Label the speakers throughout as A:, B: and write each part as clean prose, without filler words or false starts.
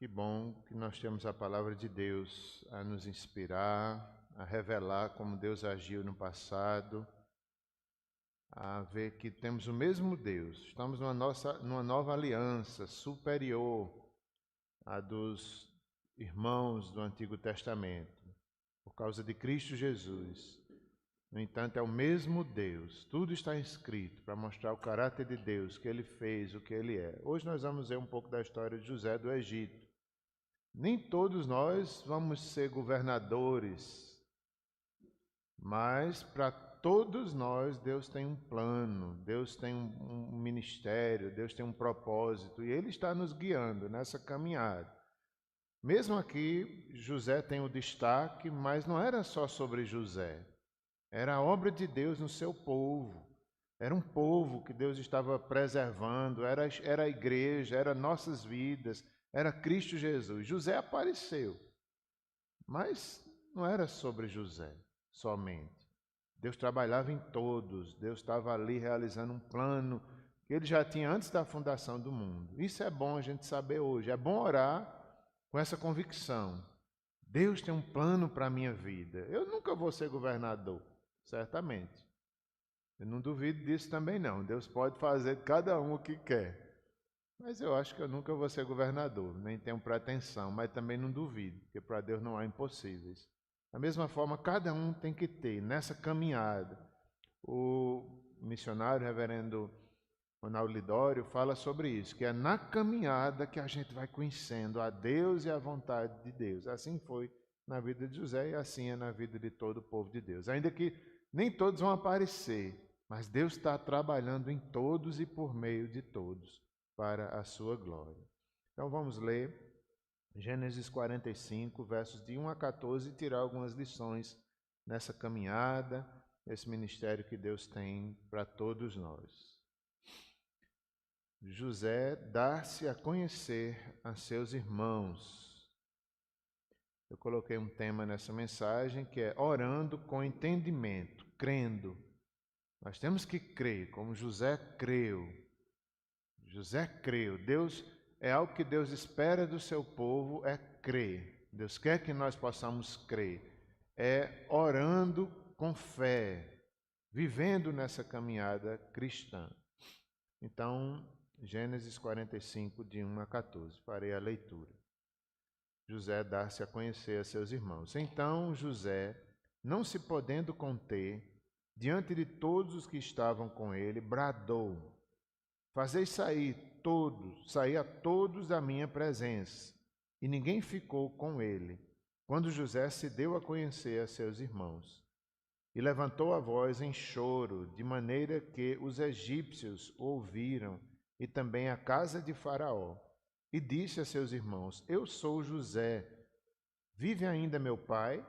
A: Que bom que nós temos a palavra de Deus a nos inspirar, a revelar como Deus agiu no passado, a ver que temos o mesmo Deus. Estamos numa nova aliança superior à dos irmãos do Antigo Testamento, por causa de Cristo Jesus. No entanto, é o mesmo Deus. Tudo está escrito para mostrar o caráter de Deus, o que Ele fez, o que Ele é. Hoje nós vamos ver um pouco da história de José do Egito. Nem todos nós vamos ser governadores, mas para todos nós Deus tem um plano, Deus tem um ministério, Deus tem um propósito e Ele está nos guiando nessa caminhada. Mesmo aqui, José tem o destaque, mas não era só sobre José. Era a obra de Deus no seu povo. Era um povo que Deus estava preservando, era a igreja, era nossas vidas, era Cristo Jesus. José apareceu, mas não era sobre José somente. Deus trabalhava em todos, Deus estava ali realizando um plano que Ele já tinha antes da fundação do mundo. Isso é bom a gente saber hoje, é bom orar com essa convicção. Deus tem um plano para a minha vida. Eu nunca vou ser governador, certamente. Eu não duvido disso também não. Deus pode fazer de cada um o que quer. Mas eu acho que eu nunca vou ser governador, nem tenho pretensão, mas também não duvido, porque para Deus não há impossíveis. Da mesma forma, cada um tem que ter nessa caminhada. O missionário reverendo Ronaldo Lidório fala sobre isso, que é na caminhada que a gente vai conhecendo a Deus e a vontade de Deus. Assim foi na vida de José e assim é na vida de todo o povo de Deus. Ainda que nem todos vão aparecer, mas Deus está trabalhando em todos e por meio de todos para a sua glória. Então vamos ler Gênesis 45, versos de 1 a 14 e tirar algumas lições nessa caminhada, nesse ministério que Deus tem para todos nós. José dá-se a conhecer a seus irmãos. Eu coloquei um tema nessa mensagem que é orando com entendimento, crendo. Nós temos que crer, como José creu. José creu. Deus é algo que Deus espera do seu povo, é crer. Deus quer que nós possamos crer. É orando com fé, vivendo nessa caminhada cristã. Então, Gênesis 45, de 1 a 14. Farei a leitura. José dá-se a conhecer a seus irmãos. Então José, não se podendo conter, diante de todos os que estavam com ele, bradou: Fazei sair a todos da minha presença. E ninguém ficou com ele, quando José se deu a conhecer a seus irmãos. E levantou a voz em choro, de maneira que os egípcios ouviram, e também a casa de Faraó. E disse a seus irmãos: Eu sou José. Vive ainda meu pai?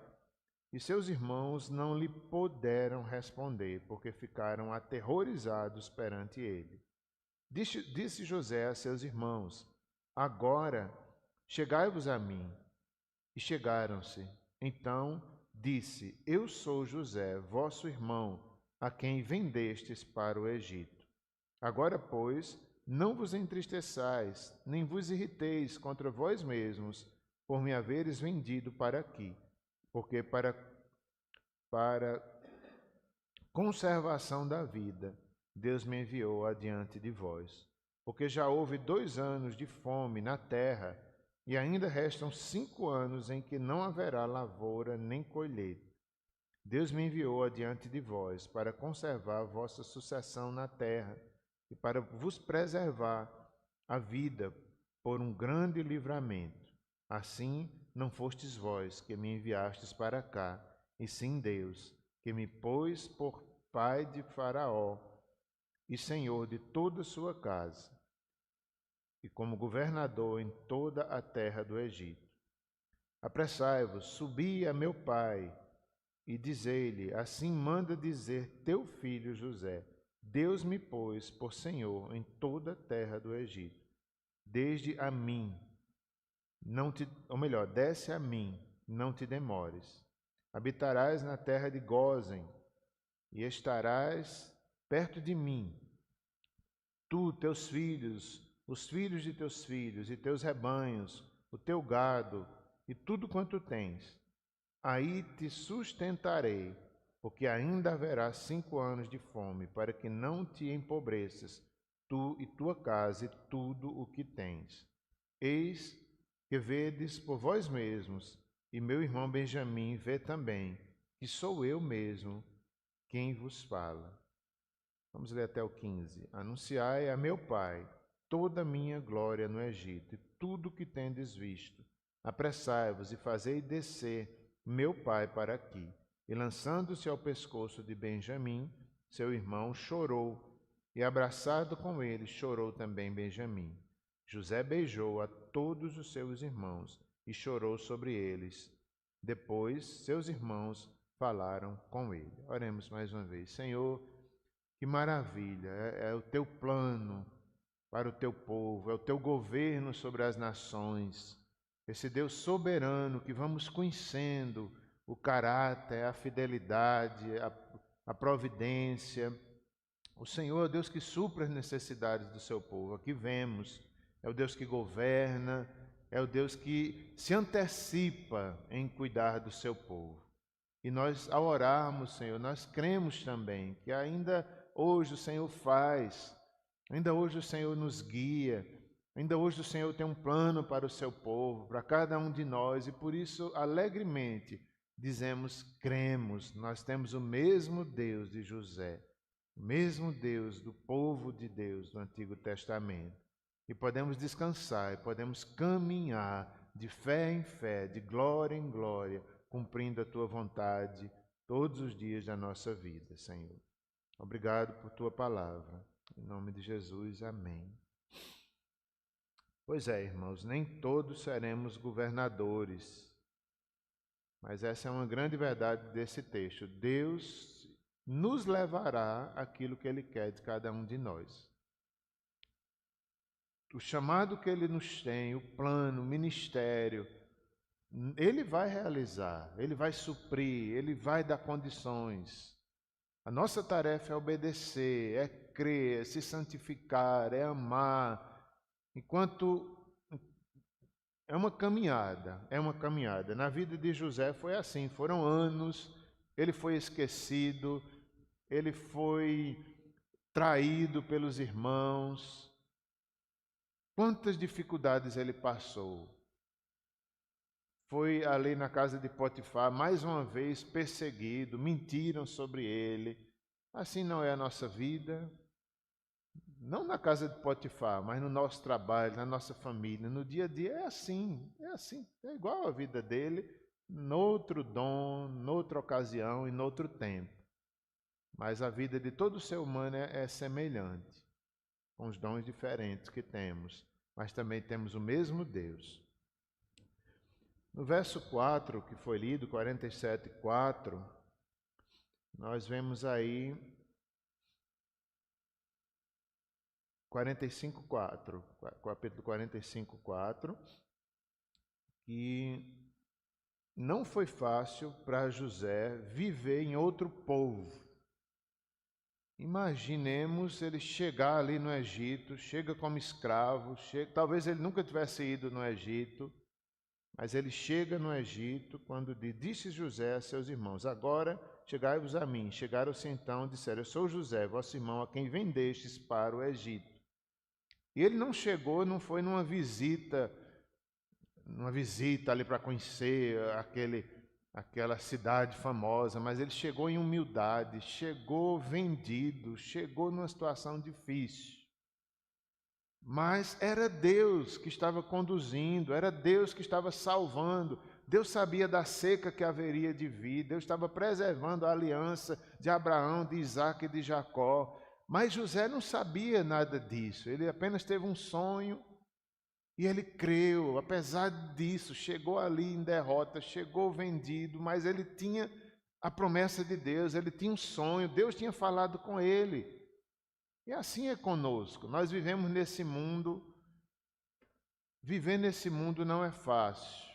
A: E seus irmãos não lhe puderam responder, porque ficaram aterrorizados perante ele. Disse José a seus irmãos: Agora chegai-vos a mim. E chegaram-se. Então disse: Eu sou José, vosso irmão, a quem vendestes para o Egito. Agora, pois, não vos entristeçais, nem vos irriteis contra vós mesmos, por me haveres vendido para aqui, porque para conservação da vida Deus me enviou adiante de vós. Porque já houve 2 anos de fome na terra, e ainda restam 5 anos em que não haverá lavoura nem colheita. Deus me enviou adiante de vós para conservar vossa sucessão na terra e para vos preservar a vida por um grande livramento. Assim, não fostes vós que me enviastes para cá, e sim Deus, que me pôs por pai de Faraó e senhor de toda a sua casa, e como governador em toda a terra do Egito. Apressai-vos, subi a meu pai, e dizei-lhe: Assim manda dizer teu filho José: Deus me pôs por senhor em toda a terra do Egito. Desde a mim, desce a mim, não te demores. Habitarás na terra de Gósen, e estarás perto de mim. Tu, teus filhos, os filhos de teus filhos e teus rebanhos, o teu gado e tudo quanto tens. Aí te sustentarei, porque ainda haverá 5 anos de fome, para que não te empobreças, tu e tua casa e tudo o que tens. Eis que vedes por vós mesmos, e meu irmão Benjamim vê também, que sou eu mesmo quem vos fala. Vamos ler até o 15. Anunciai a meu pai toda a minha glória no Egito, e tudo o que tendes visto. Apressai-vos e fazei descer meu pai para aqui. E lançando-se ao pescoço de Benjamim, seu irmão, chorou, e abraçado com ele, chorou também Benjamim. José beijou a todos os seus irmãos e chorou sobre eles. Depois, seus irmãos falaram com ele. Oremos mais uma vez. Senhor, que maravilha, é o teu plano para o teu povo, é o teu governo sobre as nações, esse Deus soberano que vamos conhecendo o caráter, a fidelidade, a providência. O Senhor é o Deus que supre as necessidades do seu povo. Aqui vemos, é o Deus que governa, é o Deus que se antecipa em cuidar do seu povo. E nós, ao orarmos, Senhor, nós cremos também que ainda hoje o Senhor faz, ainda hoje o Senhor nos guia, ainda hoje o Senhor tem um plano para o seu povo, para cada um de nós, e por isso, alegremente, dizemos, cremos, nós temos o mesmo Deus de José, o mesmo Deus do povo de Deus do Antigo Testamento. E podemos descansar, e podemos caminhar de fé em fé, de glória em glória, cumprindo a tua vontade todos os dias da nossa vida, Senhor. Obrigado por tua palavra. Em nome de Jesus, amém. Pois é, irmãos, nem todos seremos governadores, mas essa é uma grande verdade desse texto. Deus nos levará aquilo que Ele quer de cada um de nós. O chamado que Ele nos tem, o plano, o ministério, Ele vai realizar, Ele vai suprir, Ele vai dar condições. A nossa tarefa é obedecer, é crer, é se santificar, é amar. Enquanto é uma caminhada, é uma caminhada. Na vida de José foi assim, foram anos, ele foi esquecido, ele foi traído pelos irmãos. Quantas dificuldades ele passou. Foi ali na casa de Potifar, mais uma vez perseguido, mentiram sobre ele. Assim não é a nossa vida, não na casa de Potifar, mas no nosso trabalho, na nossa família, no dia a dia, é assim, é igual a vida dele, noutro dom, noutra ocasião e noutro tempo. Mas a vida de todo ser humano é semelhante, com os dons diferentes que temos, mas também temos o mesmo Deus. No verso 4, que foi lido, 47:4, nós vemos aí 45:4, capítulo 45:4, que não foi fácil para José viver em outro povo. Imaginemos ele chegar ali no Egito, chega como escravo, talvez ele nunca tivesse ido no Egito, mas ele chega no Egito quando disse José a seus irmãos, agora chegai-vos a mim. Chegaram-se então, disseram, eu sou José, vosso irmão, a quem vendestes para o Egito. E ele não chegou, não foi numa visita ali para conhecer aquela cidade famosa, mas ele chegou em humildade, chegou vendido, chegou numa situação difícil. Mas era Deus que estava conduzindo, era Deus que estava salvando. Deus sabia da seca que haveria de vir, Deus estava preservando a aliança de Abraão, de Isaac e de Jacó. Mas José não sabia nada disso, ele apenas teve um sonho e ele creu. Apesar disso, chegou ali em derrota, chegou vendido, mas ele tinha a promessa de Deus, ele tinha um sonho, Deus tinha falado com ele. E assim é conosco. Nós vivemos nesse mundo. Viver nesse mundo não é fácil.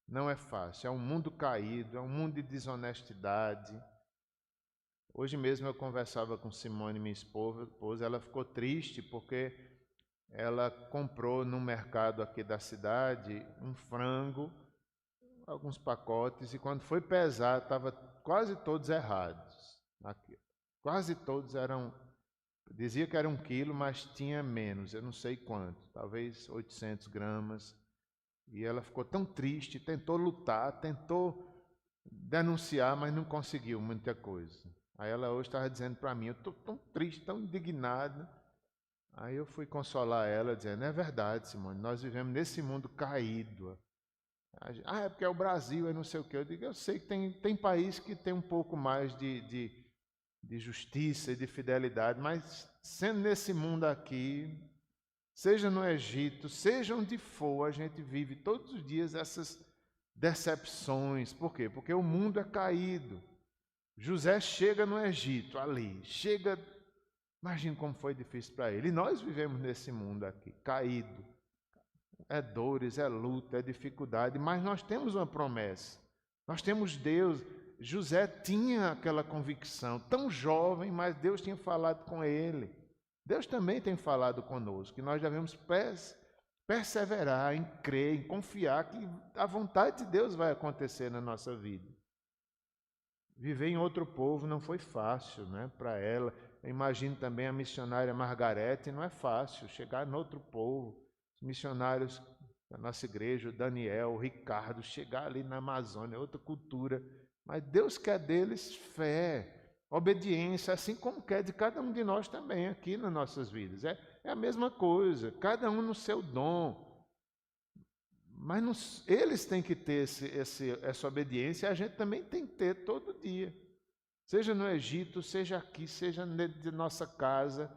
A: Não é fácil. É um mundo caído, é um mundo de desonestidade. Hoje mesmo eu conversava com Simone, minha esposa, ela ficou triste porque ela comprou no mercado aqui da cidade um frango, alguns pacotes, e quando foi pesar, estava quase todos errados. Aqui. Quase todos eram, dizia que era 1 quilo, mas tinha menos, eu não sei quanto, talvez 800 gramas. E ela ficou tão triste, tentou lutar, tentou denunciar, mas não conseguiu muita coisa. Aí ela hoje estava dizendo para mim, eu estou tão triste, tão indignada. Aí eu fui consolar ela, dizendo, é verdade, Simone, nós vivemos nesse mundo caído. É porque é o Brasil, é não sei o quê. Eu digo, eu sei que tem país que tem um pouco mais de justiça e de fidelidade, mas sendo nesse mundo aqui, seja no Egito, seja onde for, a gente vive todos os dias essas decepções. Por quê? Porque o mundo é caído. José chega no Egito, ali, chega, imagina como foi difícil para ele. E nós vivemos nesse mundo aqui, caído. É dores, é luta, é dificuldade, mas nós temos uma promessa. Nós temos Deus. José tinha aquela convicção, tão jovem, mas Deus tinha falado com ele. Deus também tem falado conosco, que nós devemos perseverar em crer, em confiar que a vontade de Deus vai acontecer na nossa vida. Viver em outro povo não foi fácil, né, para ela. Eu imagino também a missionária Margarete, não é fácil chegar em outro povo. Os missionários da nossa igreja, o Daniel, o Ricardo, chegar ali na Amazônia, outra cultura. Mas Deus quer deles fé, obediência, assim como quer de cada um de nós também aqui nas nossas vidas. É a mesma coisa, cada um no seu dom. Mas eles têm que ter essa obediência e a gente também tem que ter todo dia. Seja no Egito, seja aqui, seja dentro de nossa casa,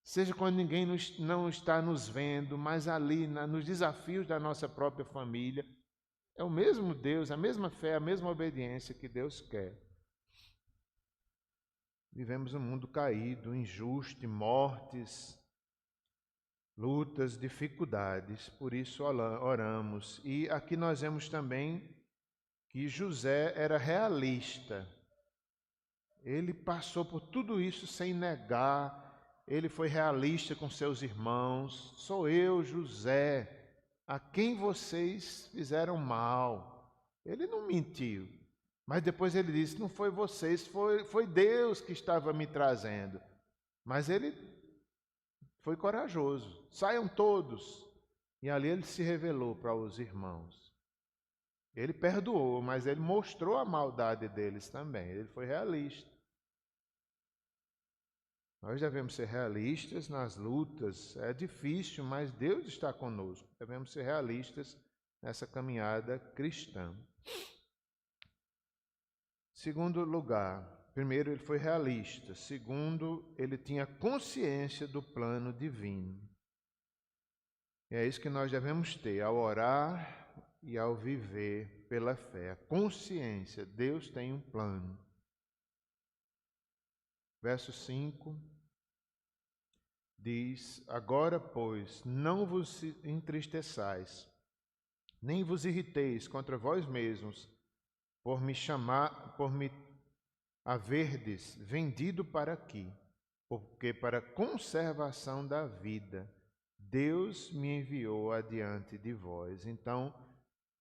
A: seja quando ninguém não está nos vendo, mas ali nos desafios da nossa própria família. É o mesmo Deus, a mesma fé, a mesma obediência que Deus quer. Vivemos um mundo caído, injusto, mortes, lutas, dificuldades, por isso oramos. E aqui nós vemos também que José era realista. Ele passou por tudo isso sem negar, ele foi realista com seus irmãos. Sou eu, José, a quem vocês fizeram mal. Ele não mentiu, mas depois ele disse, não foi vocês, foi Deus que estava me trazendo. Mas ele foi corajoso, saiam todos. E ali ele se revelou para os irmãos. Ele perdoou, mas ele mostrou a maldade deles também, ele foi realista. Nós devemos ser realistas nas lutas, é difícil, mas Deus está conosco. Devemos ser realistas nessa caminhada cristã. Segundo lugar, primeiro, ele foi realista. Segundo, ele tinha consciência do plano divino. E é isso que nós devemos ter ao orar e ao viver pela fé. A consciência, Deus tem um plano. Verso 5 diz, agora, pois, não vos entristeçais, nem vos irriteis contra vós mesmos, por me haverdes vendido para aqui, porque para conservação da vida, Deus me enviou adiante de vós. Então,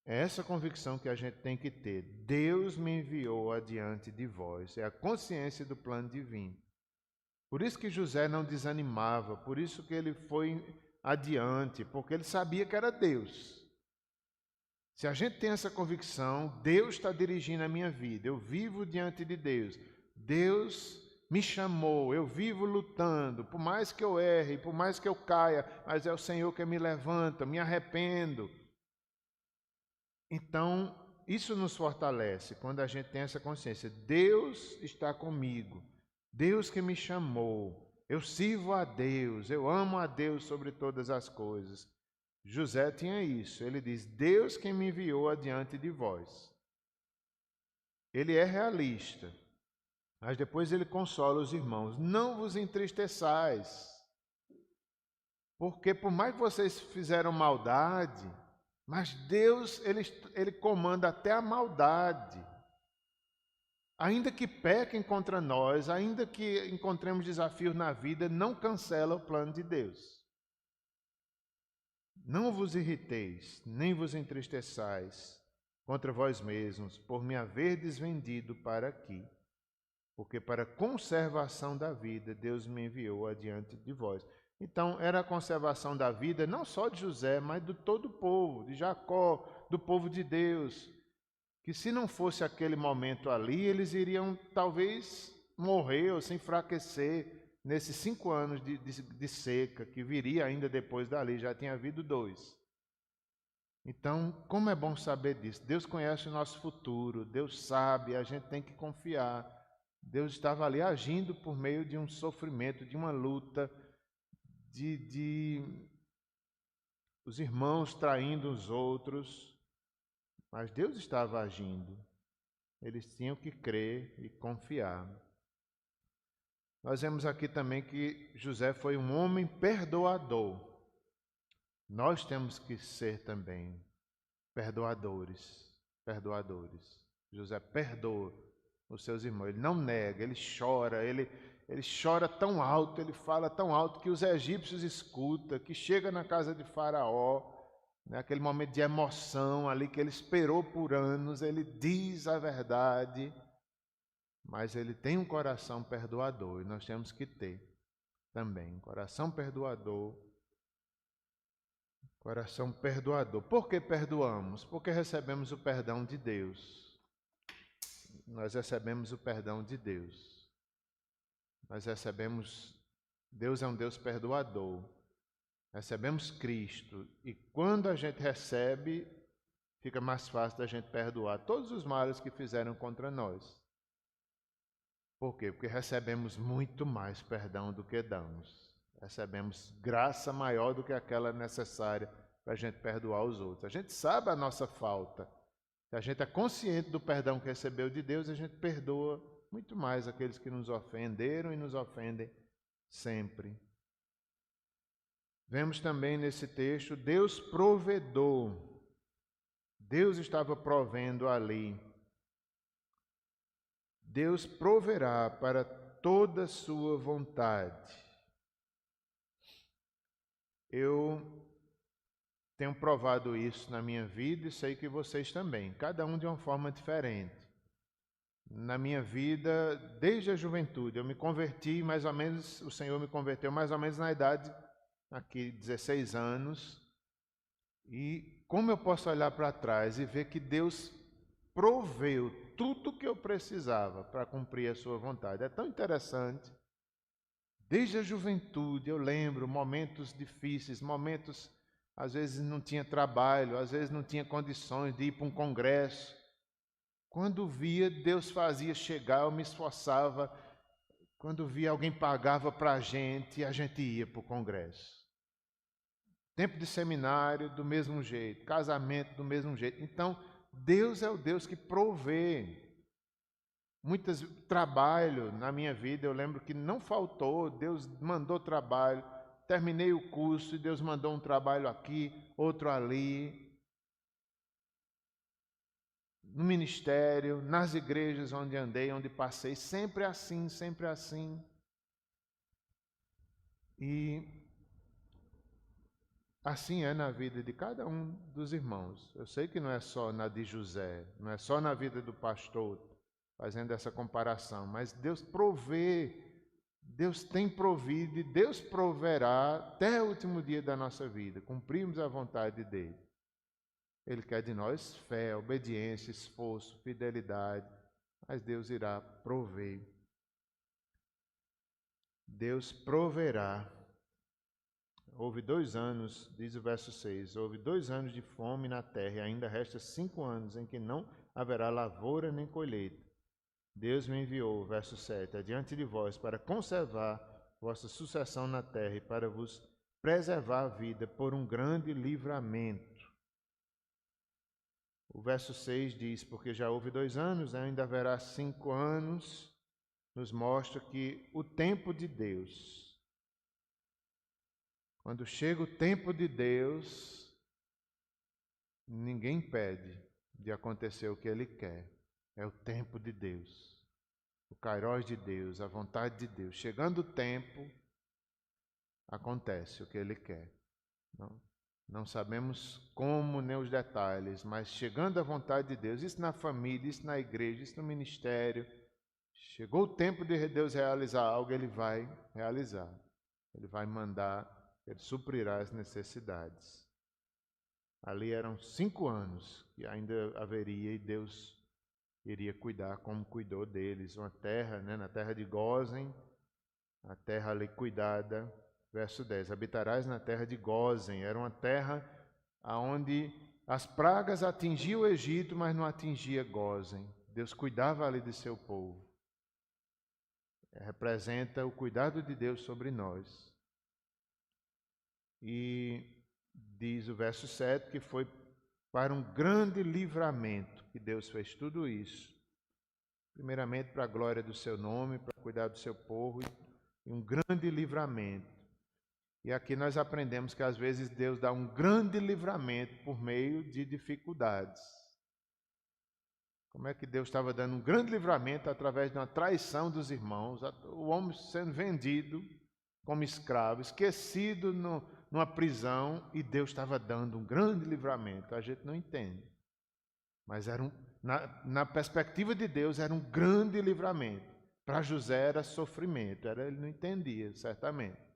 A: é essa convicção que a gente tem que ter. Deus me enviou adiante de vós. É a consciência do plano divino. Por isso que José não desanimava, por isso que ele foi adiante, porque ele sabia que era Deus. Se a gente tem essa convicção, Deus está dirigindo a minha vida, eu vivo diante de Deus. Deus me chamou, eu vivo lutando, por mais que eu erre, por mais que eu caia, mas é o Senhor que me levanta, me arrependo. Então, isso nos fortalece quando a gente tem essa consciência. Deus está comigo, Deus que me chamou, eu sirvo a Deus, eu amo a Deus sobre todas as coisas. José tinha isso, ele diz, Deus que me enviou adiante de vós. Ele é realista, mas depois ele consola os irmãos, não vos entristeçais, porque por mais que vocês fizeram maldade, mas Deus, ele comanda até a maldade. Ainda que pequem contra nós, ainda que encontremos desafios na vida, não cancela o plano de Deus. Não vos irriteis, nem vos entristeçais contra vós mesmos, por me haverdes vendido para aqui, porque para a conservação da vida Deus me enviou adiante de vós. Então, era a conservação da vida não só de José, mas de todo o povo, de Jacó, do povo de Deus, que se não fosse aquele momento ali, eles iriam talvez morrer ou se enfraquecer nesses 5 anos de seca, que viria ainda depois dali, já tinha havido 2. Então, como é bom saber disso. Deus conhece o nosso futuro, Deus sabe, a gente tem que confiar. Deus estava ali agindo por meio de um sofrimento, de uma luta, de os irmãos traindo os outros, mas Deus estava agindo. Eles tinham que crer e confiar. Nós vemos aqui também que José foi um homem perdoador. Nós temos que ser também perdoadores. José perdoa os seus irmãos, ele não nega, ele chora tão alto, ele fala tão alto que os egípcios escutam, que chega na casa de Faraó, naquele momento de emoção ali que ele esperou por anos, ele diz a verdade, mas ele tem um coração perdoador e nós temos que ter também coração perdoador. Coração perdoador. Por que perdoamos? Porque recebemos o perdão de Deus. Nós recebemos o perdão de Deus. Deus é um Deus perdoador. Recebemos Cristo. E quando a gente recebe, fica mais fácil da gente perdoar todos os males que fizeram contra nós. Por quê? Porque recebemos muito mais perdão do que damos. Recebemos graça maior do que aquela necessária para a gente perdoar os outros. A gente sabe a nossa falta. Se a gente é consciente do perdão que recebeu de Deus, a gente perdoa muito mais aqueles que nos ofenderam e nos ofendem sempre. Vemos também nesse texto Deus provedor. Deus estava provendo ali. Deus proverá para toda a sua vontade. Eu tenho provado isso na minha vida e sei que vocês também, cada um de uma forma diferente. Na minha vida, desde a juventude, eu me converti mais ou menos, o Senhor me converteu mais ou menos na idade, aqui, 16 anos. E como eu posso olhar para trás e ver que Deus proveu tudo o que eu precisava para cumprir a sua vontade. É tão interessante. Desde a juventude eu lembro momentos difíceis, momentos, às vezes não tinha trabalho, às vezes não tinha condições de ir para um congresso. Quando via, Deus fazia chegar, eu me esforçava. Quando via, alguém pagava para a gente ia para o congresso. Tempo de seminário, do mesmo jeito. Casamento, do mesmo jeito. Então, Deus é o Deus que provê. Muitos trabalho na minha vida, eu lembro que não faltou, Deus mandou trabalho, terminei o curso e Deus mandou um trabalho aqui, outro ali, no ministério, nas igrejas onde andei, onde passei, sempre assim, sempre assim. E assim é na vida de cada um dos irmãos. Eu sei que não é só na de José, não é só na vida do pastor, fazendo essa comparação, mas Deus provê, Deus tem provido e Deus proverá até o último dia da nossa vida, cumprirmos a vontade dEle. Ele quer de nós fé, obediência, esforço, fidelidade, mas Deus irá prover. Deus proverá. Houve 2 anos, diz o verso 6, houve 2 anos de fome na terra e ainda resta 5 anos em que não haverá lavoura nem colheita. Deus me enviou, verso 7, adiante de vós, para conservar vossa sucessão na terra e para vos preservar a vida por um grande livramento. O verso 6 diz, porque já houve 2 anos, ainda haverá 5 anos, nos mostra que o tempo de Deus, quando chega o tempo de Deus, ninguém impede de acontecer o que Ele quer. É o tempo de Deus. O kairós de Deus, a vontade de Deus. Chegando o tempo, acontece o que Ele quer. Não sabemos como nem os detalhes, mas chegando à vontade de Deus, isso na família, isso na igreja, isso no ministério, chegou o tempo de Deus realizar algo, Ele vai realizar. Ele vai mandar, Ele suprirá as necessidades. Ali eram 5 anos que ainda haveria e Deus iria cuidar como cuidou deles. Uma terra, na terra de Gósen, a terra ali cuidada. Verso 10, habitarás na terra de Gósen. Era uma terra onde as pragas atingiam o Egito, mas não atingia Gósen. Deus cuidava ali de seu povo. Representa o cuidado de Deus sobre nós. E diz o verso 7 que foi para um grande livramento que Deus fez tudo isso. Primeiramente para a glória do seu nome, para cuidar do seu povo, e um grande livramento. E aqui nós aprendemos que às vezes Deus dá um grande livramento por meio de dificuldades. Como é que Deus estava dando um grande livramento através de uma traição dos irmãos, o homem sendo vendido como escravo, esquecido numa prisão, e Deus estava dando um grande livramento. A gente não entende. Mas na perspectiva de Deus era um grande livramento. Para José era sofrimento, ele não entendia, certamente.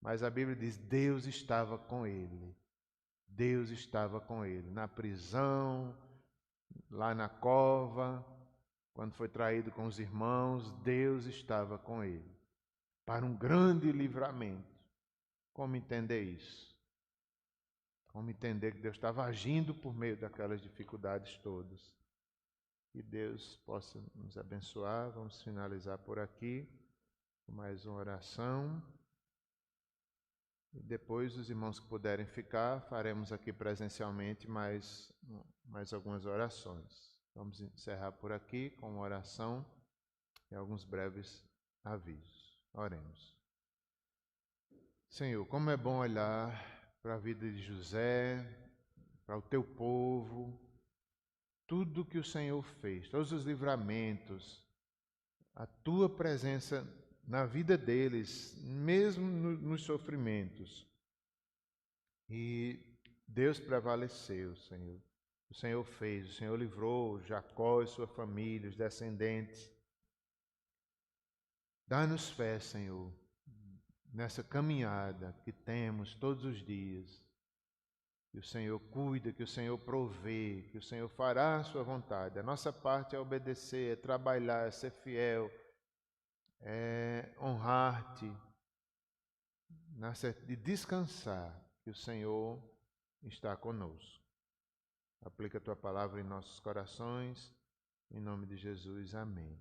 A: Mas a Bíblia diz, Deus estava com ele. Deus estava com ele. Na prisão, lá na cova, quando foi traído com os irmãos, Deus estava com ele. Para um grande livramento. Como entender isso? Como entender que Deus estava agindo por meio daquelas dificuldades todas? Que Deus possa nos abençoar. Vamos finalizar por aqui com mais uma oração. E depois, os irmãos que puderem ficar, faremos aqui presencialmente mais algumas orações. Vamos encerrar por aqui com uma oração e alguns breves avisos. Oremos. Senhor, como é bom olhar para a vida de José, para o teu povo, tudo que o Senhor fez, todos os livramentos, a tua presença na vida deles, mesmo nos sofrimentos. E Deus prevaleceu, Senhor. O Senhor fez, o Senhor livrou Jacó e sua família, os descendentes. Dá-nos fé, Senhor, nessa caminhada que temos todos os dias. Que o Senhor cuida, que o Senhor provê, que o Senhor fará a sua vontade. A nossa parte é obedecer, é trabalhar, é ser fiel, é honrar-te, de descansar, que o Senhor está conosco. Aplica a tua palavra em nossos corações, em nome de Jesus, amém.